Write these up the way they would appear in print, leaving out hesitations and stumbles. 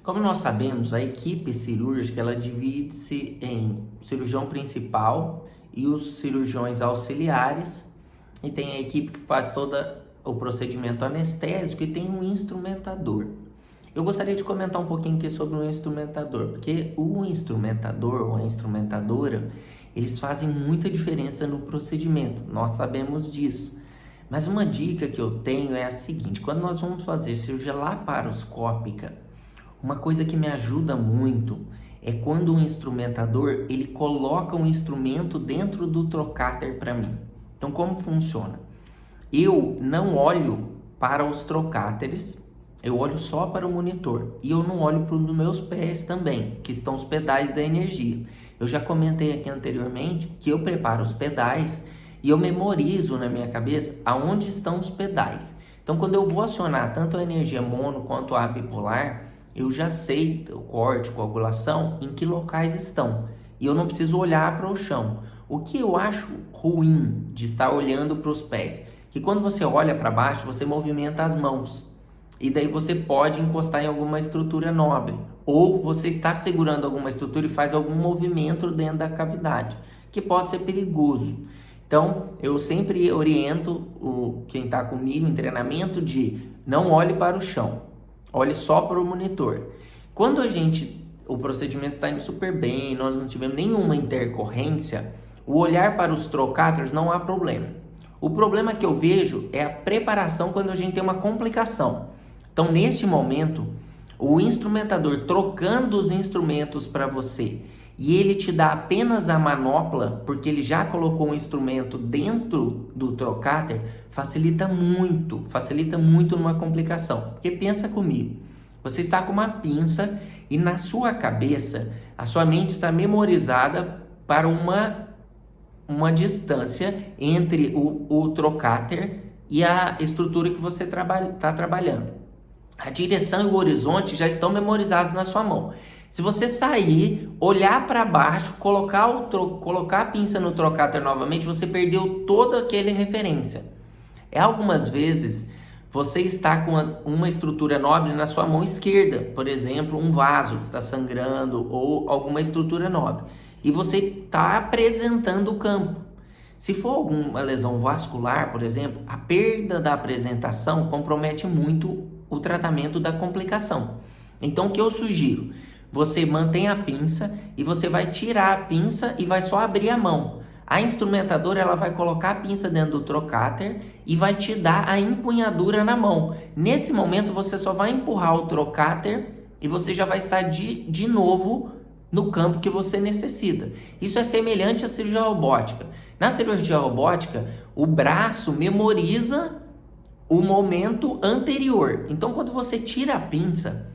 Como nós sabemos, a equipe cirúrgica ela divide-se em cirurgião principal e os cirurgiões auxiliares, e tem a equipe que faz todo o procedimento anestésico e tem um instrumentador. Eu gostaria de comentar um pouquinho aqui sobre o instrumentador, porque o instrumentador ou a instrumentadora, eles fazem muita diferença no procedimento, nós sabemos disso. Mas uma dica que eu tenho é a seguinte: quando nós vamos fazer cirurgia laparoscópica, uma coisa que me ajuda muito é quando o instrumentador ele coloca um instrumento dentro do trocáter para mim. Então, como funciona? Eu não olho para os trocáteres, eu olho só para o monitor e eu não olho para os meus pés também, que estão os pedais da energia. Eu já comentei aqui anteriormente que eu preparo os pedais e eu memorizo na minha cabeça aonde estão os pedais. Então, quando eu vou acionar tanto a energia mono quanto a bipolar, eu já sei o corte, coagulação, em que locais estão. E eu não preciso olhar para o chão. O que eu acho ruim de estar olhando para os pés? Que quando você olha para baixo, você movimenta as mãos. E daí você pode encostar em alguma estrutura nobre. Ou você está segurando alguma estrutura e faz algum movimento dentro da cavidade, que pode ser perigoso. Então, eu sempre oriento quem está comigo em treinamento de não olhe para o chão. Olhe só para o monitor. Quando o procedimento está indo super bem, nós não tivemos nenhuma intercorrência, o olhar para os trocáteres não há problema. O problema que eu vejo é a preparação quando a gente tem uma complicação. Então, neste momento, o instrumentador trocando os instrumentos para você e ele te dá apenas a manopla, porque ele já colocou um instrumento dentro do trocáter, facilita muito numa complicação. Porque pensa comigo, você está com uma pinça e na sua cabeça, a sua mente está memorizada para uma distância entre o trocáter e a estrutura que você está trabalhando. A direção e o horizonte já estão memorizados na sua mão. Se você sair, olhar para baixo, colocar a pinça no trocáter novamente, você perdeu toda aquela referência. Algumas vezes você está com uma estrutura nobre na sua mão esquerda, por exemplo, um vaso que está sangrando ou alguma estrutura nobre, e você está apresentando o campo. Se for alguma lesão vascular, por exemplo, a perda da apresentação compromete muito o tratamento da complicação. Então, o que eu sugiro? Você mantém a pinça e você vai tirar a pinça e vai só abrir a mão. A instrumentadora ela vai colocar a pinça dentro do trocáter e vai te dar a empunhadura na mão. Nesse momento você só vai empurrar o trocáter e você já vai estar de novo no campo que você necessita. Isso é semelhante à cirurgia robótica. Na cirurgia robótica, o braço memoriza o momento anterior. Então, quando você tira a pinça,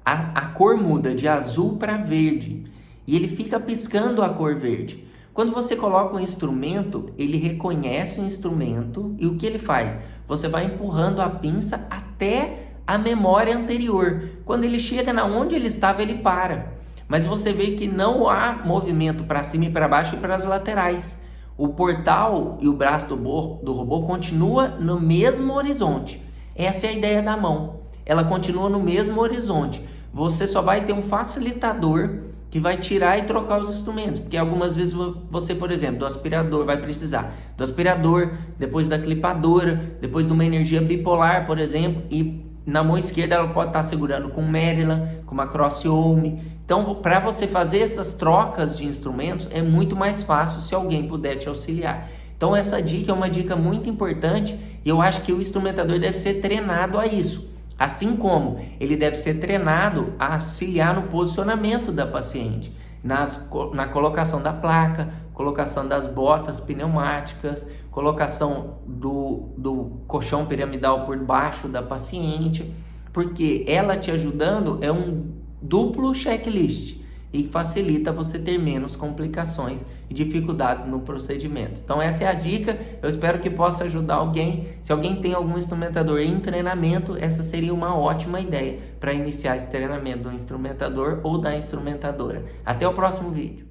a cor muda de azul para verde e ele fica piscando a cor verde. Quando você coloca um instrumento, ele reconhece o instrumento e o que ele faz? Você vai empurrando a pinça até a memória anterior. Quando ele chega na onde ele estava, ele para. Mas você vê que não há movimento para cima e para baixo e para as laterais. O portal e o braço do robô continua no mesmo horizonte. Essa é a ideia da mão. Ela continua no mesmo horizonte. Você só vai ter um facilitador que vai tirar e trocar os instrumentos. Porque algumas vezes você, por exemplo, do aspirador, vai precisar do aspirador, depois da clipadora, depois de uma energia bipolar, por exemplo, e na mão esquerda ela pode estar segurando com Maryland, com uma Cross-Home. Então, para você fazer essas trocas de instrumentos, é muito mais fácil se alguém puder te auxiliar. Então, essa dica é uma dica muito importante e eu acho que o instrumentador deve ser treinado a isso. Assim como ele deve ser treinado a auxiliar no posicionamento da paciente, na colocação da placa, colocação das botas pneumáticas, colocação do colchão piramidal por baixo da paciente, porque ela te ajudando é um duplo checklist e facilita você ter menos complicações e dificuldades no procedimento. Então essa é a dica, eu espero que possa ajudar alguém. Se alguém tem algum instrumentador em treinamento, essa seria uma ótima ideia para iniciar esse treinamento do instrumentador ou da instrumentadora. Até o próximo vídeo.